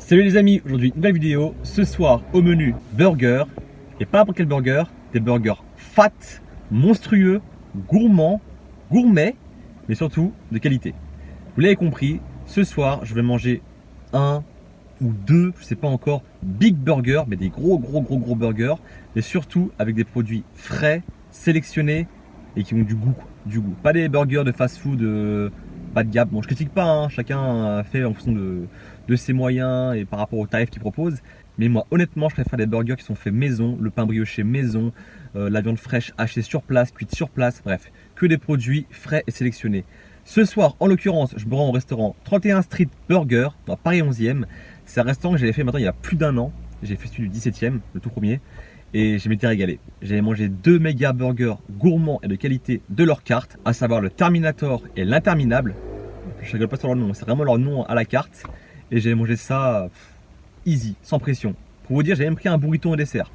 Salut les amis, aujourd'hui nouvelle vidéo. Ce soir au menu burger, et pas n'importe quel burger, des burgers fat, monstrueux, gourmands, gourmets, mais surtout de qualité. Vous l'avez compris, ce soir je vais manger un ou deux, je sais pas encore, big burgers, mais des gros burgers, et surtout avec des produits frais, sélectionnés et qui ont du goût, du goût. Pas des burgers de fast food pas de gamme. Bon, je critique pas, hein, chacun fait en fonction de ses moyens et par rapport aux tarifs qu'il propose. Mais moi, honnêtement, je préfère des burgers qui sont faits maison, le pain brioché maison, la viande fraîche achetée sur place, cuite sur place, bref, que des produits frais et sélectionnés. Ce soir, en l'occurrence, je me rends au restaurant 31 Street Burger, dans Paris 11e. C'est un restaurant que j'avais fait maintenant il y a plus d'un an. J'ai fait celui du 17e, le tout premier. Et je m'étais régalé. J'avais mangé deux méga burgers gourmands et de qualité de leur carte, à savoir le Terminator et l'Interminable. Je rigole pas sur leur nom, c'est vraiment leur nom à la carte. Et j'avais mangé ça easy, sans pression. Pour vous dire, j'avais même pris un burrito au dessert.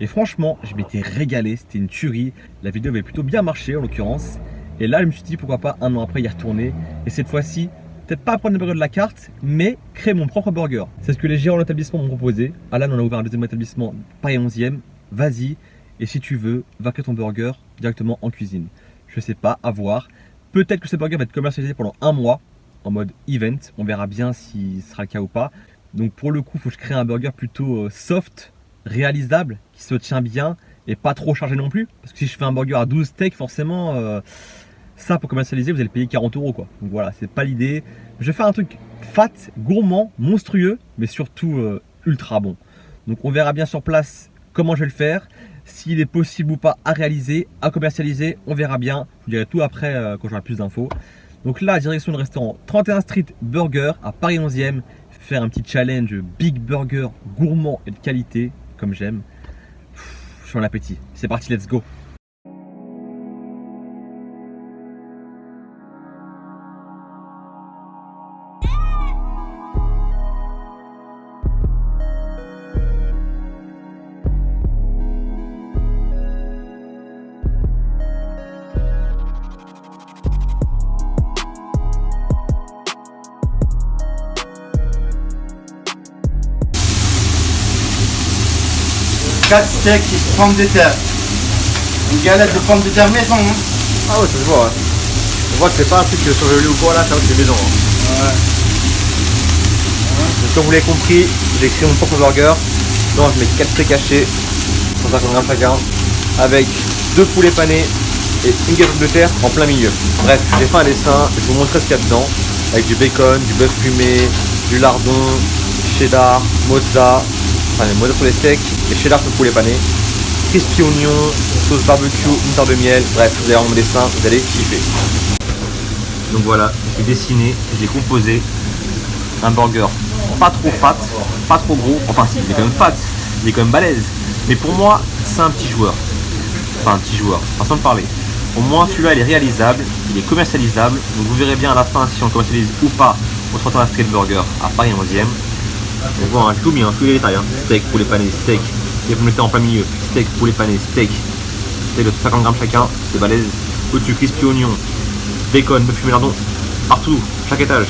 Et franchement, je m'étais régalé, c'était une tuerie. La vidéo avait plutôt bien marché en l'occurrence. Et là, je me suis dit pourquoi pas un an après y retourner. Et cette fois-ci, peut-être pas prendre le burger de la carte, mais créer mon propre burger. C'est ce que les gérants de l'établissement m'ont proposé. Alan, on a ouvert un deuxième établissement, Paris 11e. Vas-y, et si tu veux, va créer ton burger directement en cuisine. Je sais pas, à voir. Peut-être que ce burger va être commercialisé pendant un mois en mode event. On verra bien si ce sera le cas ou pas. Donc pour le coup, il faut que je crée un burger plutôt soft, réalisable, qui se tient bien et pas trop chargé non plus. Parce que si je fais un burger à 12 steaks, forcément, ça pour commercialiser, vous allez payer 40 € quoi. Donc voilà, c'est pas l'idée. Je vais faire un truc fat, gourmand, monstrueux, mais surtout ultra bon. Donc on verra bien sur place comment je vais le faire, s'il est possible ou pas à réaliser, à commercialiser, on verra bien. Je vous dirai tout après quand j'aurai plus d'infos. Donc là, direction le restaurant 31 Street Burger à Paris 11e. Faire un petit challenge big burger gourmand et de qualité, comme j'aime. Je suis en appétit. C'est parti, let's go. Quatre steaks et pommes de terre. Une galette de pommes de terre maison. Hein. Ah ouais, ça se voit. Ouais. On voit que c'est pas un truc surgelé ou quoi là, c'est maison. Hein. Ouais. Donc, comme vous l'avez compris, j'ai créé mon propre burger. Donc je mets 4 steaks hachés, 150 grammes chacun, avec 2 poulets panés et une galette de terre en plein milieu. Bref, j'ai fait un dessin, je vais vous montrer ce qu'il y a dedans, avec du bacon, du bœuf fumé, du lardon, cheddar, mozza, enfin les mozza pour les steaks, et cheddar pour le poulet pané, crispy oignon, sauce barbecue, une tarte de miel, bref, vous allez voir mon dessin, vous allez kiffer. Donc voilà, j'ai dessiné, j'ai composé un burger pas trop fat, pas trop gros, enfin si, il est quand même fat, il est quand même balèze, mais pour moi, c'est un petit joueur. Enfin un petit joueur, façon de parler. Au moins celui-là il est réalisable, il est commercialisable, donc vous verrez bien à la fin si on le commercialise ou pas au 31 Street Burger à Paris 11e. Donc voilà, j'ai tout mis, tous les détails, hein. Steak, poulet pané, steak, et vous mettez en plein milieu, steak, poulet pané, steak de 50 grammes chacun, c'est balèze. Au-dessus, crispy oignon, bacon, bœuf fumé, lardon, partout, chaque étage.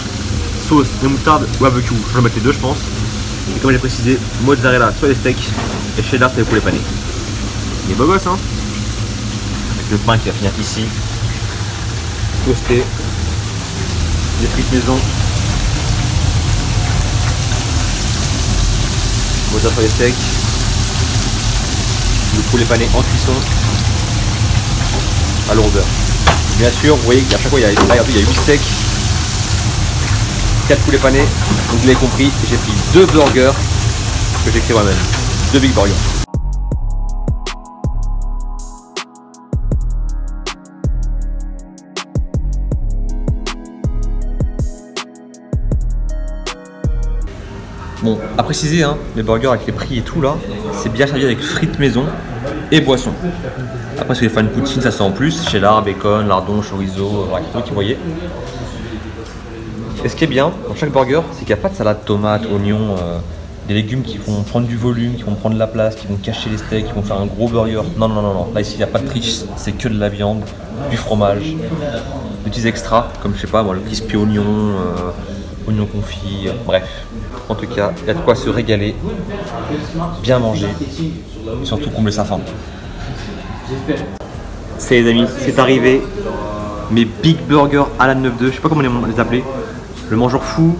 Sauce de moutarde, barbecue, je vais mettre les deux je pense. Et comme j'ai précisé, mozzarella sur les steaks et cheddar sur les poulets panés. Il est beau gosse hein. Avec le pain qui va finir ici. Toasté. Des frites maison. Mozzarella sur les steaks. Le poulet pané en cuisson. À lourdeur. Bien sûr, vous voyez qu'à chaque fois il y a 8 steaks. 4 poulets panés, donc vous l'avez compris, j'ai pris 2 burgers que j'ai créé moi-même, 2 big burgers. Bon, à préciser, hein, les burgers avec les prix et tout là, c'est bien servi avec frites maison et boissons. Après, si vous voulez faire une poutine, ça c'est en plus. Cheddar, bacon, lardon, chorizo, voilà, qui voyez. Et ce qui est bien dans chaque burger, c'est qu'il n'y a pas de salade, tomate, oignons, des légumes qui vont prendre du volume, qui vont prendre de la place, qui vont cacher les steaks, qui vont faire un gros burger. Non, non, non, non. Là, ici, il n'y a pas de triche, c'est que de la viande, du fromage, des petits extras, comme je sais pas, moi, le crispy oignon, oignon confit, bref. En tout cas, il y a de quoi se régaler, bien manger, et surtout combler sa faim. C'est les amis, c'est arrivé. Mes Big Burger à la 9-2, je sais pas comment les appeler. Le mangeur fou,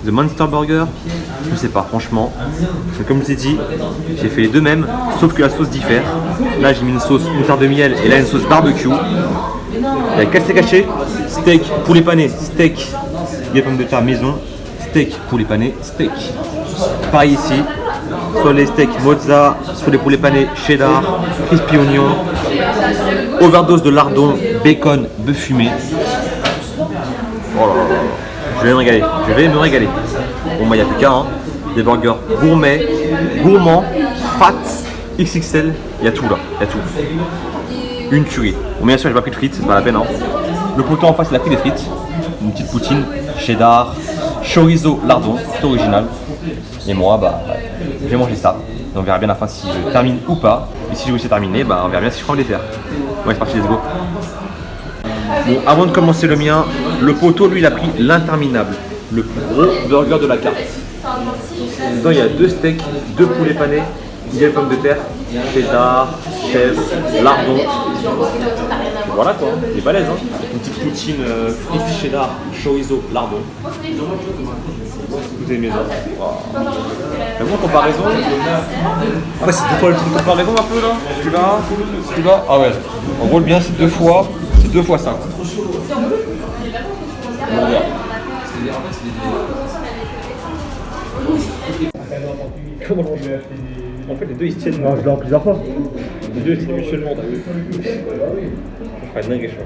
The Monster Burger, je sais pas franchement. Mais comme je vous ai dit, j'ai fait les deux mêmes, sauf que la sauce diffère. Là j'ai mis une sauce moutarde de miel et là une sauce barbecue. Il y a 4 steaks hachés, steak poulet pané, steak des pommes de terre maison, steak poulet pané, steak. Pareil ici, soit les steaks mozza, soit les poulets panés cheddar, crispy oignon, overdose de lardon, bacon, bœuf fumé. Oh là là, je vais me régaler, je vais me régaler. Bon bah il n'y a plus qu'à, hein. Des burgers gourmets, gourmands, fat, XXL, il y a tout là, il y a tout. Une tuerie. Bon bien sûr j'ai pas pris de frites, c'est pas la peine, hein. Le poteau en face il a pris des frites, une petite poutine, cheddar, chorizo, lardon, c'est original. Et moi bah je vais manger ça. Et on verra bien à la fin si je termine ou pas. Et si je réussis à terminer, bah on verra bien si je prends le dessert. Ouais c'est parti, let's go. Bon, avant de commencer le mien, le poteau lui il a pris l'interminable, le plus gros burger de la carte. Dedans il y a 2 steaks, 2 poulets panés, 10 pommes de terre, cheddar, chèvre, lardon. Voilà quoi, il est balèze hein. Une petite poutine frites cheddar, chorizo, lardon. Écoutez mes os. Wow. Mais bon, comparaison. Ah ouais, c'est 2 fois le truc de comparaison un peu là. Celui-là. Ah ouais. En gros le bien c'est 2 fois. C'est 2 fois ça. Bon, bien. Comment on fait? En fait les deux ils se tiennent. Non, je l'ai en plusieurs fois. Les deux ils se tiennent mutuellement, t'as vu? Je ferai dingue et chaud.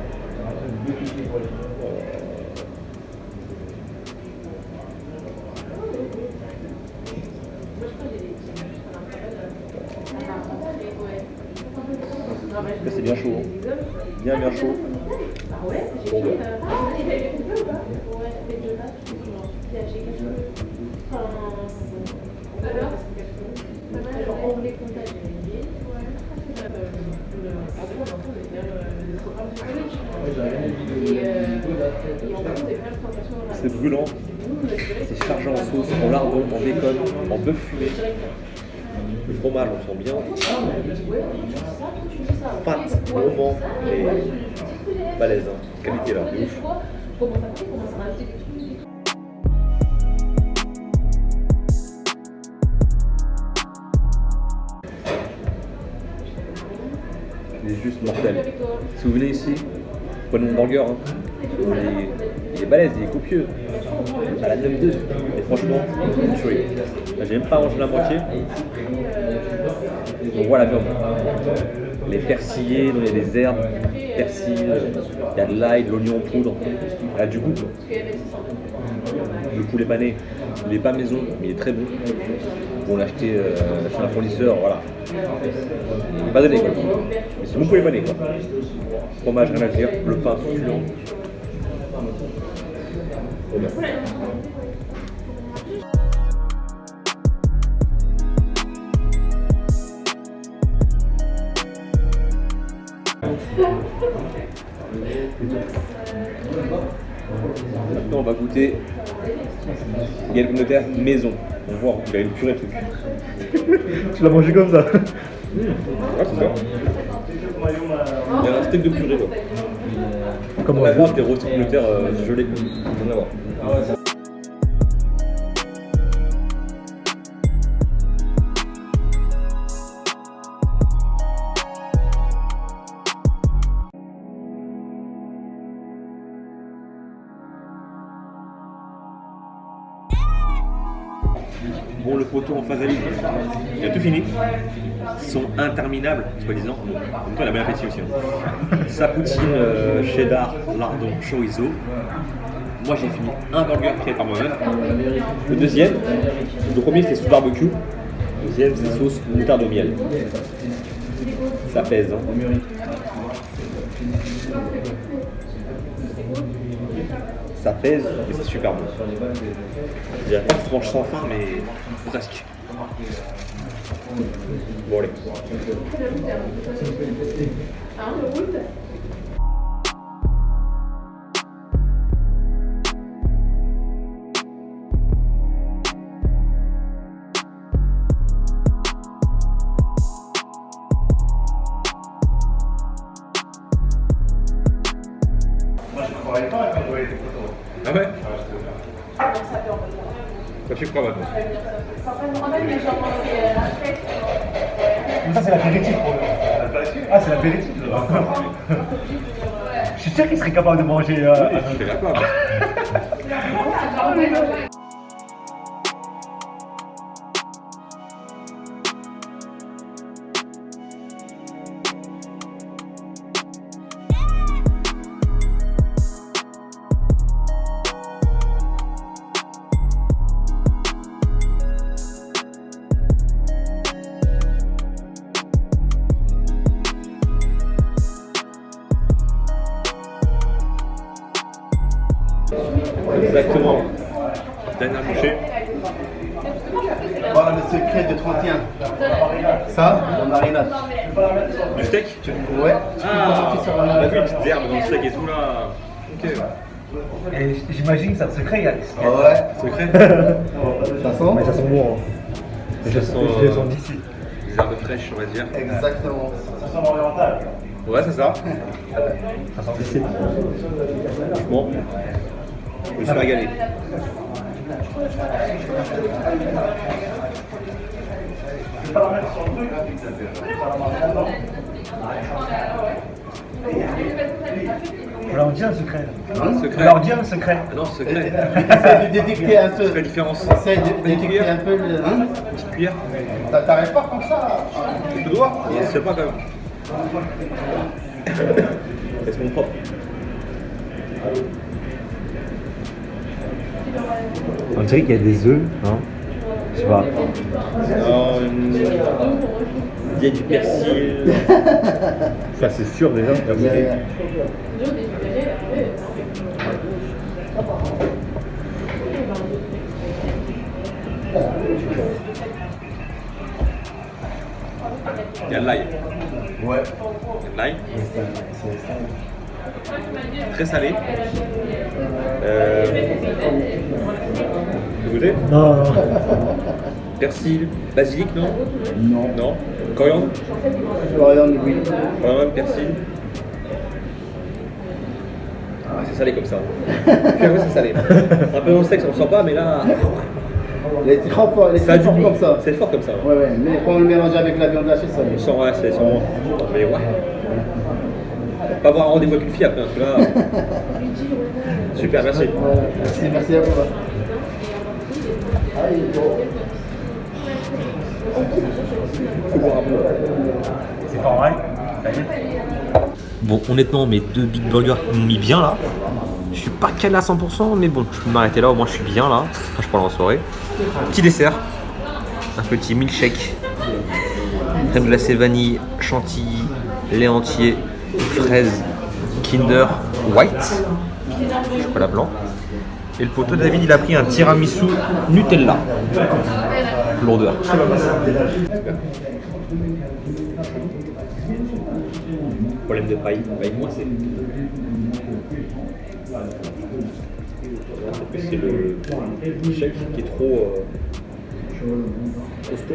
Là c'est bien chaud, hein. Bien chaud. Bon, ouais. C'est brûlant, c'est chargé en sauce, en lardon, en bacon, en bœuf fumé. Le fromage, on sent bien. Pâte, gourmand et balèze, hein. Qualité là, de ouf. Il est juste mortel. Si vous venez ici, prenez mon burger. Hein. Il est balèze, il est copieux. À la 9-2. Et franchement, une tuerie. J'ai même pas mangé la moitié. On voit la viande. Elle est persillée, il y a des herbes, persil, il y a de l'ail, de l'oignon en poudre. Elle a du goût. Le poulet pané, il n'est pas maison, mais il est très bon. On l'a acheté chez un fournisseur, voilà. Il n'est pas donné quoi. Mais c'est bon poulet pané quoi. Fromage, rien à dire, le pain succulent. Oh ben. Maintenant on va goûter galette de pommes de terre maison. On voit, il y a une purée de trucs. Tu l'as mangé comme ça? Ah c'est ça. Il y a un steak de purée quoi. Comme on va voir des rôtis de pommes de terre gelés. On va voir. Bon, le poteau en face à lui, il a tout fini. Ils sont interminables, soi-disant. En même temps, il a bien appétit aussi. Hein. Sa poutine cheddar, lardon, chorizo. Moi, j'ai fini un burger créé par moi-même. Le deuxième, le premier, c'était sous barbecue. Le deuxième, c'est sauce moutarde au miel. Ça pèse, hein. Ça pèse et c'est super bon. Je dirais pas que tu manges sans faim, mais presque. Bon, allez. Ah ouais? Toi tu crois maintenant? Ça c'est l'apéritif pour eux. Ah c'est l'apéritif. Je suis sûr qu'il serait capable de manger. Je suis capable. Exactement. Dernière bouchée. Voilà le secret de 31. Ça, la marinade. Du steak? Ouais. Ah, on a vu les petites herbes dans le steak et tout là. Ok. Et j'imagine que ça secret, il y a. Ouais. Secret? Ça sent? Mais ça sent bon. Hein. Ça sent, Je les sens d'ici. des herbes fraîches, on va dire. Exactement. Ça sent oriental. Ouais, c'est ça. Ça sent d'ici. Bon. Je me suis régalé. On leur dit un secret. Secret. On leur dit un secret. Ah non, secret. Essaye de détecter un peu. C'est la différence. Essaye de détecter un peu le. Hein? Petite cuillère. T'arrives pas comme ça. Le doigt? Je sais pas quand même. Laisse-moi propre. On dirait qu'il y a des œufs, hein. Je sais pas. Il y a du persil. Ça c'est sûr déjà. Il y a de l'ail. Ouais. Il y a de l'ail. Très salé. Vous goûtez? Non, non. Persil, basilic, non? Non. Non. Coriandre? Coriandre, oui. Coriandre, persil. Ah, c'est salé comme ça. Puis après, c'est salé. Un peu dans le steak, ça ne sent pas, mais là. Il est trop fort, il est Ça a très du fort goût. comme ça. C'est fort comme ça. Ouais, ouais. Mais quand on le mélange avec la viande hachée, ça On sent, ouais, c'est sûrement. Mais ouais. Pas avoir un rendez-vous avec une fille après, parce que là. Super, merci. Merci à vous. Faut boire un peu. C'est pas vrai. Bon, honnêtement, mes deux big burgers m'ont mis bien là. Je suis pas calé à 100%, mais bon, je peux m'arrêter là, au moins je suis bien là. Enfin, je parle en soirée. Petit dessert, un petit milkshake, crème glacée vanille, chantilly, lait entier, fraise, Kinder White, chocolat blanc. Et le poteau David, il a pris un tiramisu Nutella. Lourdeur. Problème de paille, paille coincée. C'est le chèque qui est trop costaud.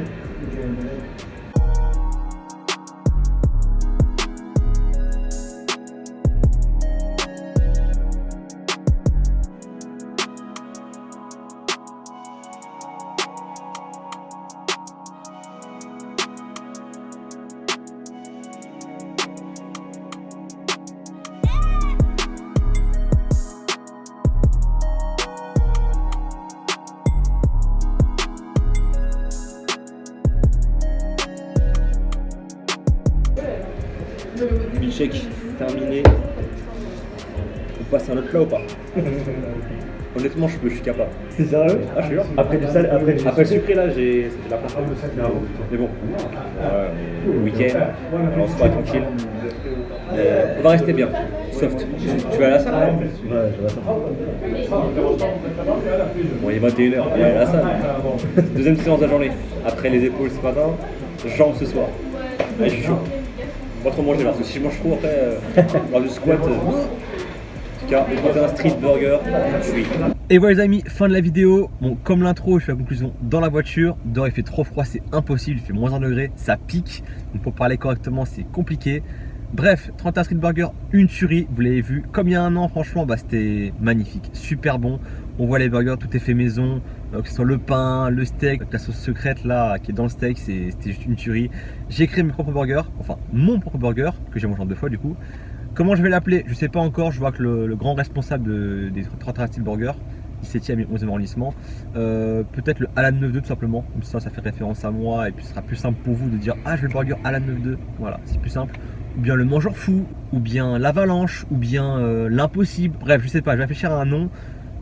Milkshake terminé. On passe à un autre plat ou pas? Honnêtement, je suis capable. C'est sérieux? Ah, je suis sûr. Après du sel, après du Après le sucré là, c'était la première fois. Mais bon, le week-end, on se fera tranquille. On va rester bien. soft. Tu vas à la salle hein? Ouais, je vois ça. Bon, il est 21h, il est à la salle. Deuxième séance de la journée. Après les épaules ce matin, jambes ce soir. Ouais, je suis chaud. Pas trop manger là, parce que si je mange trop après, lors du squat, en tout cas, un street burger, oui. Et voilà les amis, fin de la vidéo. Bon, comme l'intro, je fais la conclusion dans la voiture. Dehors il fait trop froid, c'est impossible, il fait moins 1 degré, ça pique. Donc pour parler correctement, c'est compliqué. Bref, 31 street burger, une tuerie, vous l'avez vu. Comme il y a un an, franchement, bah, c'était magnifique, super bon. On voit les burgers, tout est fait maison, que ce soit le pain, le steak, la sauce secrète là qui est dans le steak, c'était juste une tuerie. J'ai créé mes propres burgers, enfin mon propre burger, que j'ai mangé en 2 fois du coup. Comment je vais l'appeler? Je sais pas encore, je vois que le grand responsable des 31 street burger, 17e et 11e arrondissement, peut-être le Alan 92 tout simplement, comme ça fait référence à moi et puis ce sera plus simple pour vous de dire ah je veux le burger Alan 92, voilà c'est plus simple. Ou bien le mangeur fou, ou bien l'avalanche, ou bien l'impossible, bref je sais pas, je vais réfléchir à un nom.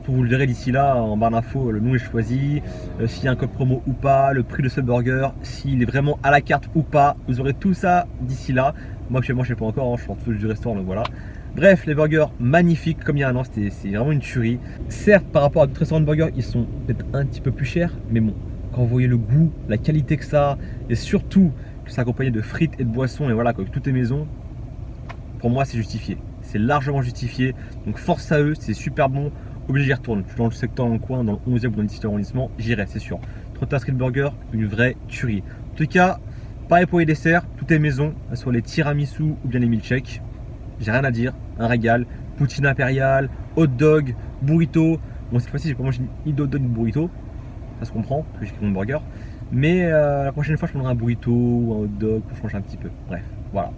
Vous le verrez d'ici là en barre d'infos, le nom est choisi, s'il y a un code promo ou pas, le prix de ce burger, s'il est vraiment à la carte ou pas, vous aurez tout ça d'ici là. Moi actuellement je sais pas encore, hein, je suis en dessous du restaurant donc voilà. Bref, les burgers magnifiques comme il y a un an, c'est vraiment une tuerie. Certes par rapport à d'autres restaurants de burgers, ils sont peut-être un petit peu plus chers, mais bon, quand vous voyez le goût, la qualité que ça a, et surtout que c'est accompagné de frites et de boissons, et voilà, que tout est maison, pour moi c'est justifié. C'est largement justifié, donc force à eux, c'est super bon. Obligé j'y retourne, je suis dans le secteur, dans le coin, dans le 11e ou dans le 17e arrondissement, j'irai, c'est sûr. 31 street burger, une vraie tuerie. En tout cas, pareil pour les desserts, tout est maison, soit les tiramisu ou bien les milkshakes. J'ai rien à dire, un régal. Poutine impériale, hot dog, burrito. Bon, cette fois-ci, j'ai pas mangé ni hot dog ni burrito, ça se comprend, parce que j'ai pris mon burger. Mais la prochaine fois, je prendrai un burrito ou un hot dog pour changer un petit peu. Bref, voilà.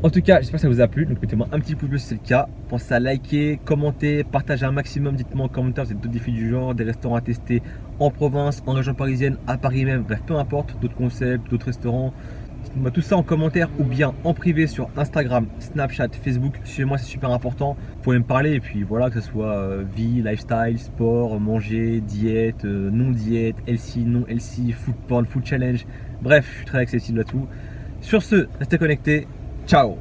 En tout cas, j'espère que ça vous a plu. Donc, mettez-moi un petit pouce bleu si c'est le cas. Pensez à liker, commenter, partager un maximum. Dites-moi en commentaire si vous avez d'autres défis du genre, des restaurants à tester en province, en région parisienne, à Paris même. Bref, peu importe, d'autres concepts, d'autres restaurants. Dites-moi tout ça en commentaire ou bien en privé sur Instagram, Snapchat, Facebook. Suivez-moi, c'est super important. Vous pouvez me parler et puis voilà, que ce soit vie, lifestyle, sport, manger, diète, non diète, LC, non LC, food porn, food challenge. Bref, je suis très accessible à tout. Sur ce, restez connectés. Ciao!